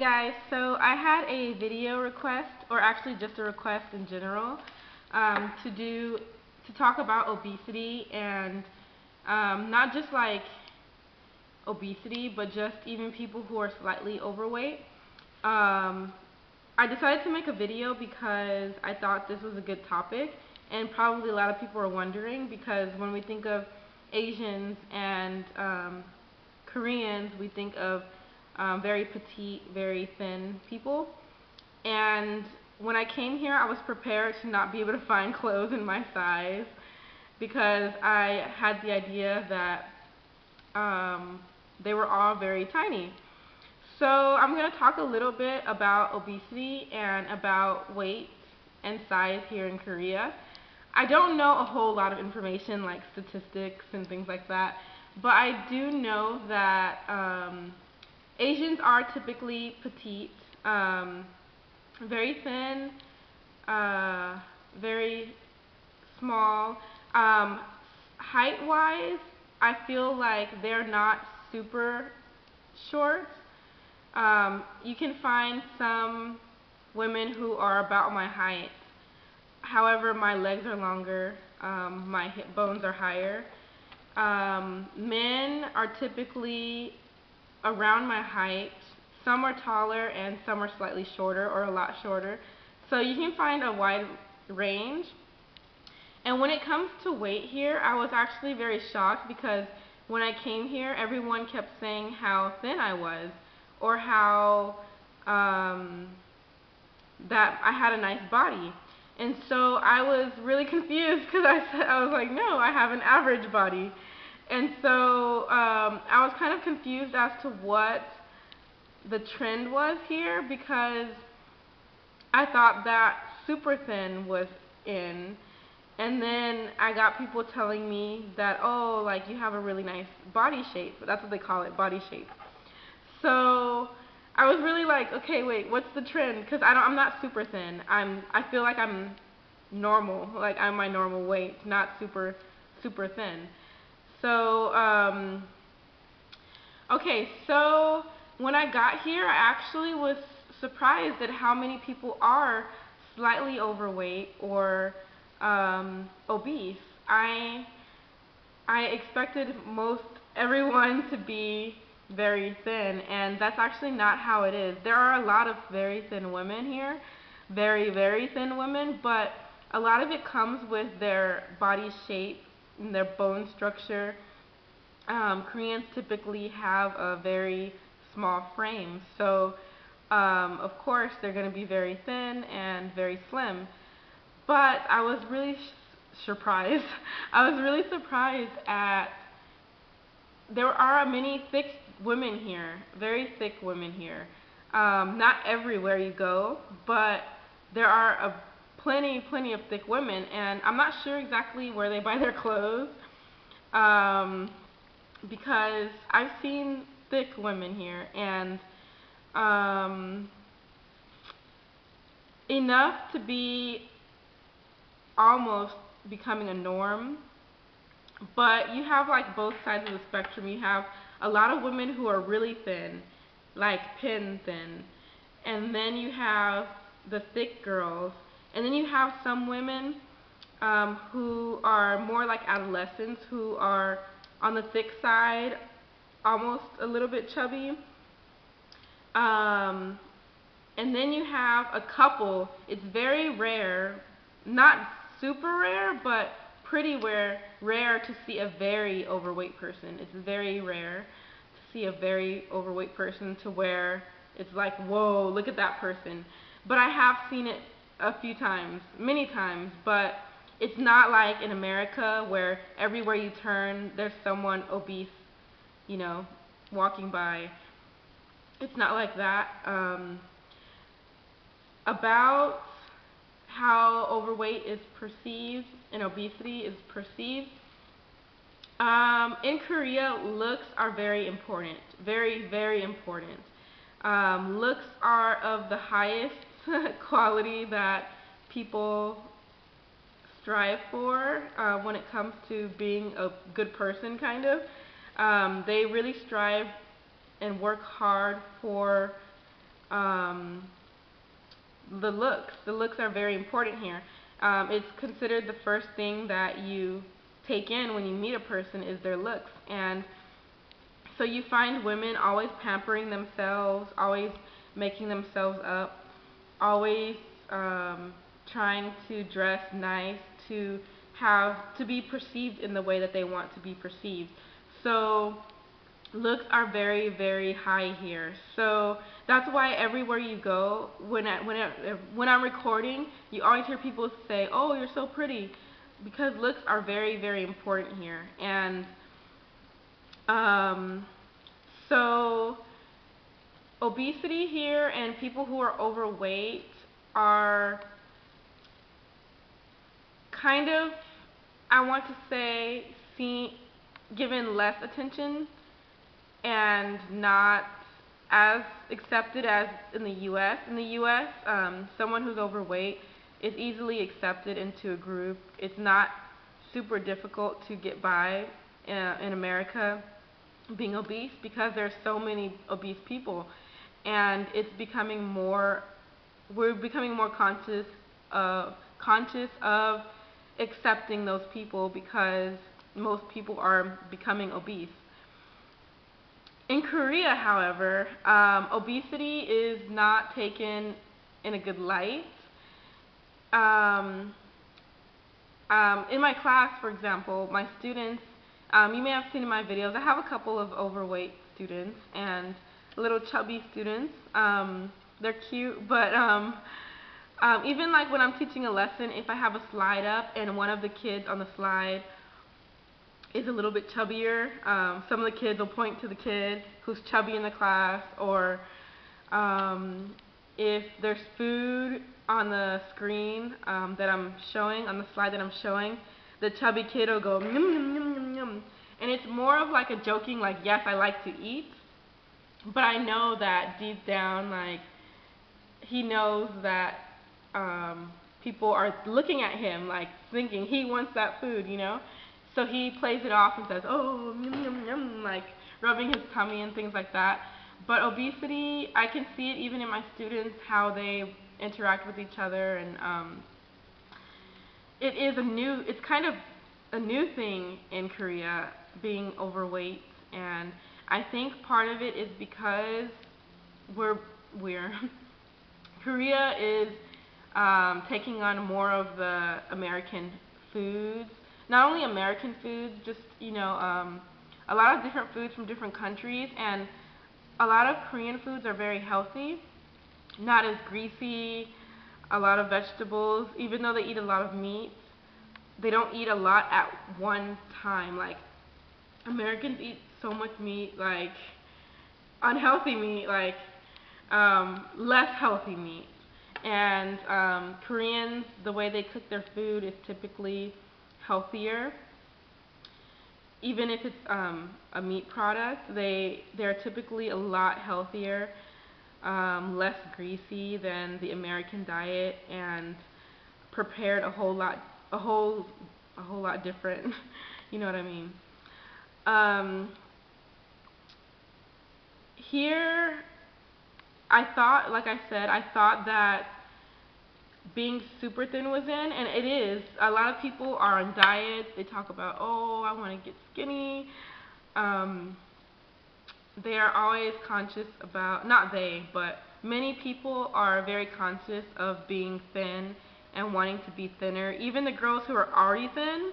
guys, so I had a video request, or actually just a request in general, to talk about obesity and not just like obesity, but just even people who are slightly overweight. I decided to make a video because I thought this was a good topic, and probably a lot of people are wondering because when we think of Asians and Koreans, we think of very petite, very thin people. And when I came here, I was prepared to not be able to find clothes in my size because I had the idea that they were all very tiny. So I'm going to talk a little bit about obesity and about weight and size here in Korea. I don't know a whole lot of information like statistics and things like that, but I do know that Asians are typically petite, very thin, very small. Height-wise, I feel like they're not super short. You can find some women who are about my height. However, my legs are longer, my hip bones are higher. Men are typically around my height. Some are taller and some are slightly shorter or a lot shorter. So you can find a wide range. And when it comes to weight here, I was actually very shocked because when I came here, everyone kept saying how thin I was or how that I had a nice body. And so I was really confused because I was like, no, I have an average body. And so I was kind of confused as to what the trend was here because I thought that super thin was in. And then I got people telling me that, oh, like you have a really nice body shape. That's what they call it, body shape. So I was really like, okay, wait, what's the trend? Because I'm not super thin. I feel like I'm normal, like I'm my normal weight, not super thin. So okay, so when I got here, I actually was surprised at how many people are slightly overweight or obese. I expected most everyone to be very thin, and that's actually not how it is. There are a lot of very thin women here, very thin women, but a lot of it comes with their body shape and their bone structure. Koreans typically have a very small frame, so of course they're going to be very thin and very slim. But I was really surprised. I was really surprised at there are many thick women here, very thick women here. Not everywhere you go, but there are plenty of thick women, and I'm not sure exactly where they buy their clothes because I've seen thick women here, and enough to be almost becoming a norm. But you have like both sides of the spectrum. You have a lot of women who are really thin, like pin thin, and then you have the thick girls, and then you have some women who are more like adolescents who are on the thick side, almost a little bit chubby. And then you have a couple, it's very rare, not super rare, but pretty rare to see a very overweight person. It's very rare to see a very overweight person to where it's like, whoa, look at that person. But I have seen it a few times, many times, but it's not like in America where everywhere you turn there's someone obese, you know, walking by. It's not like that. About how overweight is perceived and obesity is perceived. In Korea, looks are very important, very important. Looks are of the highest quality that people strive for when it comes to being a good person, kind of. They really strive and work hard for um, the looks. The looks are very important here. It's considered the first thing that you take in when you meet a person is their looks. And so you find women always pampering themselves, always making themselves up, always trying to dress nice, to be perceived in the way that they want to be perceived. So looks are very, very high here. So that's why everywhere you go, when I'm recording, you always hear people say, "Oh, you're so pretty," because looks are very, very important here. And um, so obesity here and people who are overweight are kind of, I want to say, given less attention and not as accepted as in the U.S. In the U.S., someone who's overweight is easily accepted into a group. It's not super difficult to get by in America being obese because there's so many obese people, and we're becoming more conscious of accepting those people because most people are becoming obese. In Korea, however, obesity is not taken in a good light. Um, in my class, for example, my students, you may have seen in my videos, I have a couple of overweight students and little chubby students. They're cute, but even like when I'm teaching a lesson, if I have a slide up and one of the kids on the slide is a little bit chubbier, some of the kids will point to the kid who's chubby in the class, or if there's food on the screen that I'm showing, on the slide that I'm showing, the chubby kid will go, "Yum, yum, yum, yum, yum." And it's more of like a joking, like, yes, I like to eat, but I know that deep down, like, he knows that people are looking at him, like, thinking he wants that food, you know? So he plays it off and says, "Oh, yum, yum, yum," like rubbing his tummy and things like that. But obesity, I can see it even in my students, how they interact with each other, and it's kind of a new thing in Korea, being overweight, and I think part of it is because we're Korea is taking on more of the American foods. Not only American foods, just, a lot of different foods from different countries, and a lot of Korean foods are very healthy, not as greasy, a lot of vegetables. Even though they eat a lot of meat, they don't eat a lot at one time. Like, Americans eat so much meat, like unhealthy meat, like less healthy meat. And Koreans, the way they cook their food is typically healthier. Even if it's a meat product, they're typically a lot healthier, less greasy than the American diet, and prepared a whole lot different. You know what I mean? Here, like I said, I thought that being super thin was in, and it is. A lot of people are on diets. They talk about, "Oh, I want to get skinny." They are always conscious about, not they, but many people are very conscious of being thin and wanting to be thinner. Even the girls who are already thin,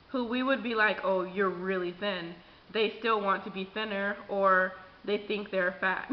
who we would be like, "Oh, you're really thin," they still want to be thinner, or they think they're fat.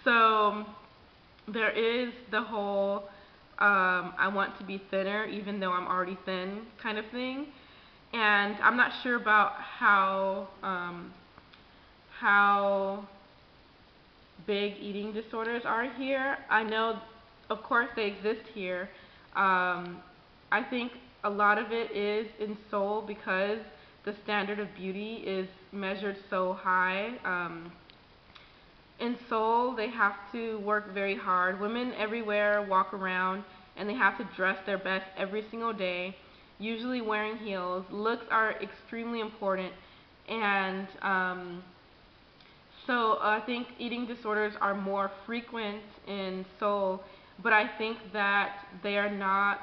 So there is the whole I want to be thinner even though I'm already thin kind of thing. And I'm not sure about how big eating disorders are here. I know, of course, they exist here. I think a lot of it is in Seoul because the standard of beauty is measured so high. In Seoul, they have to work very hard. Women everywhere walk around and they have to dress their best every single day, usually wearing heels. Looks are extremely important, and So I think eating disorders are more frequent in Seoul, but I think that they are not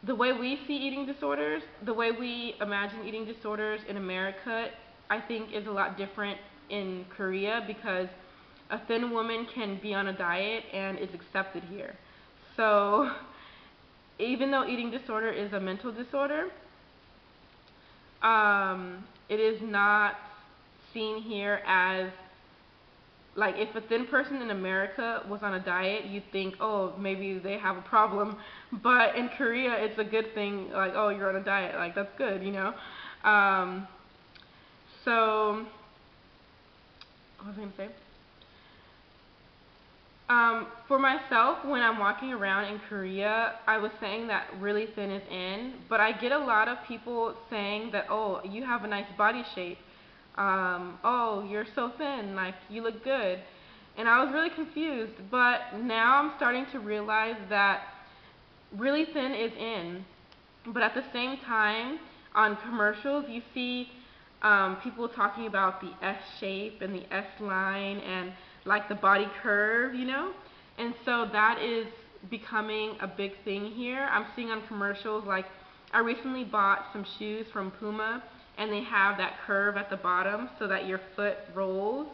the way we see eating disorders, the way we imagine eating disorders in America, I think is a lot different in Korea because a thin woman can be on a diet and is accepted here. So even though eating disorder is a mental disorder, it is not seen here as like if a thin person in America was on a diet, you'd think, oh, maybe they have a problem. But in Korea, it's a good thing. Like, oh, you're on a diet. Like, that's good, you know. So, what was I gonna say? For myself, when I'm walking around in Korea, I was saying that really thin is in, but I get a lot of people saying that, oh, you have a nice body shape. Oh, you're so thin, like, you look good. And I was really confused, but now I'm starting to realize that really thin is in. But at the same time, on commercials, you see people talking about the S shape and the S line and like the body curve, you know? And so that is becoming a big thing here. I'm seeing on commercials, like I recently bought some shoes from Puma and they have that curve at the bottom so that your foot rolls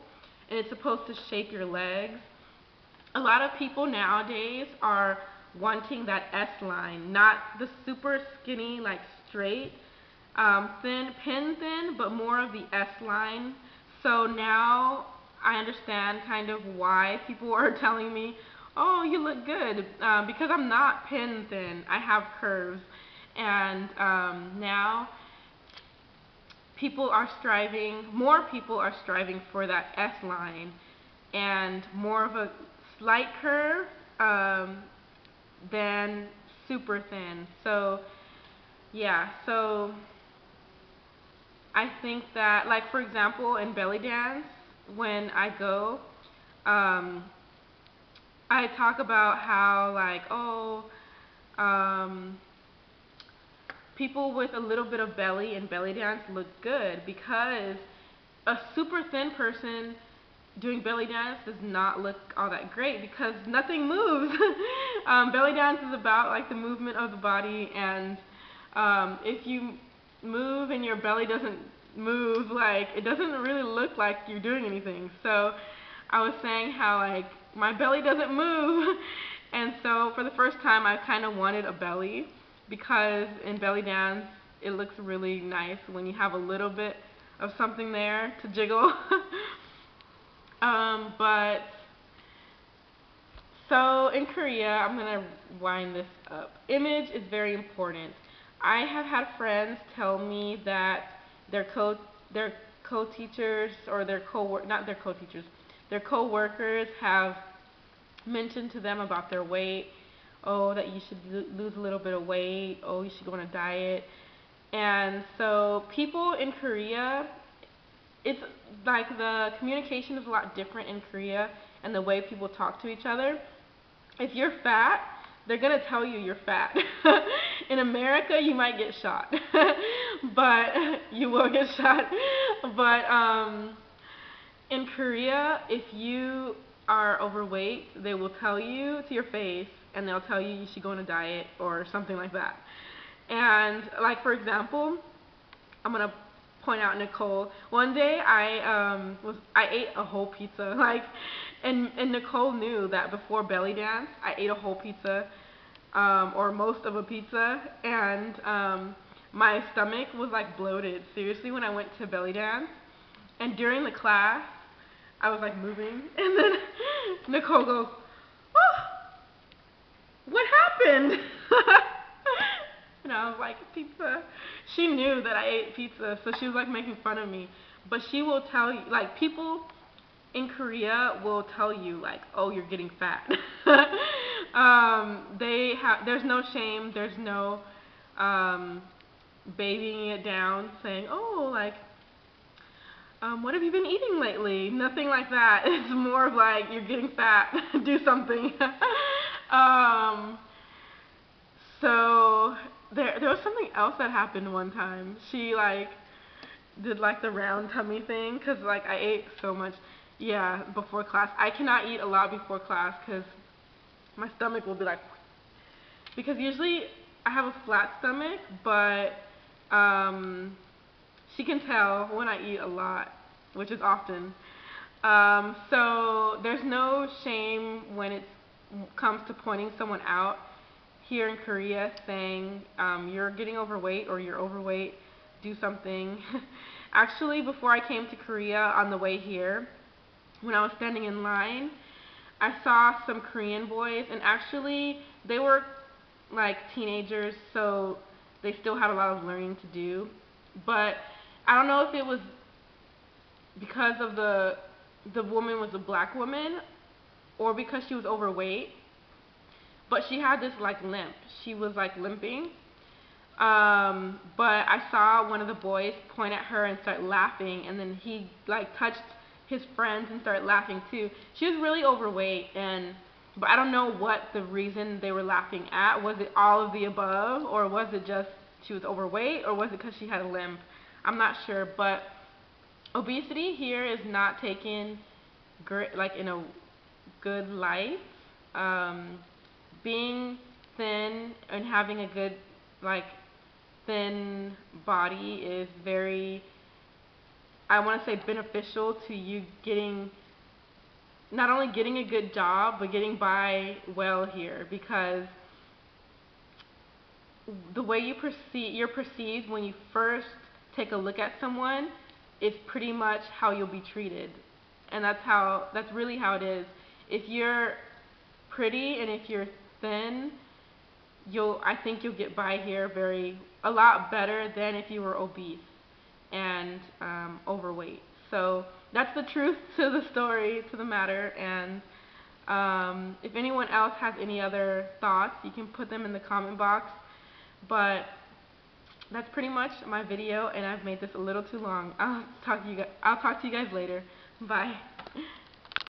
and it's supposed to shape your legs. A lot of people nowadays are wanting that S line, not the super skinny, like straight, thin, but more of the S line. So now I understand kind of why people are telling me, oh, you look good, because I'm not pin thin, I have curves. And now more people are striving for that S line and more of a slight curve than super thin. So yeah, so I think that, like for example, in belly dance, when I go, I talk about how like, oh, people with a little bit of belly in belly dance look good because a super thin person doing belly dance does not look all that great because nothing moves. Belly dance is about like the movement of the body, and if you move and your belly doesn't move, like it doesn't really look like you're doing anything. So I was saying how like my belly doesn't move, and so for the first time I kind of wanted a belly because in belly dance it looks really nice when you have a little bit of something there to jiggle. But so in Korea, I'm gonna wind this up. Image is very important. I have had friends tell me that their co-teachers or not their co-teachers, their co-workers have mentioned to them about their weight. Oh, that you should lose a little bit of weight. Oh, you should go on a diet. And so people in Korea, it's like the communication is a lot different in Korea and the way people talk to each other. If you're fat, they're going to tell you you're fat. In America, you might get shot. But you will get shot. But in Korea, if you are overweight, they will tell you to your face and they'll tell you should go on a diet or something like that. And like for example, I'm going to point out Nicole. One day I ate a whole pizza, like, and Nicole knew that before belly dance I ate a whole pizza, or most of a pizza, and my stomach was like bloated. Seriously, when I went to belly dance, and during the class I was like moving, and then Nicole goes, "Oh, what happened?" And I was like, pizza. She knew that I ate pizza, so she was like making fun of me. But she will tell you, like people in Korea will tell you like, oh, you're getting fat. There's no shame, there's no babying it down, saying, oh, like, what have you been eating lately? Nothing like that. It's more of like, you're getting fat, do something. So there was something else that happened one time. She like, did like the round tummy thing, because like I ate so much, yeah, before class. I cannot eat a lot before class because my stomach will be like, because usually I have a flat stomach, but um, she can tell when I eat a lot, which is often. So there's no shame when it comes to pointing someone out here in Korea, saying you're getting overweight or you're overweight, do something. Actually, before I came to Korea, on the way here, when I was standing in line, I saw some Korean boys, and actually they were like teenagers, so they still had a lot of learning to do. But I don't know if it was because of the woman was a black woman or because she was overweight, but she had this like limp. She was like limping. But I saw one of the boys point at her and start laughing, and then he like touched his friends and started laughing too. She was really overweight, but I don't know what the reason they were laughing at. Was it all of the above, or was it just she was overweight, or was it because she had a limp? I'm not sure, but obesity here is not taken like in a good light. Um, Being thin and having a good like thin body is very, I want to say, beneficial to you getting, not only getting a good job, but getting by well here, because the way you're perceived when you first take a look at someone is pretty much how you'll be treated. And that's really how it is. If you're pretty and if you're thin, I think you'll get by here a lot better than if you were obese and overweight. So that's the truth to the story, to the matter. And if anyone else has any other thoughts, you can put them in the comment box. But that's pretty much my video, and I've made this a little too long. I'll talk to you guys later. Bye.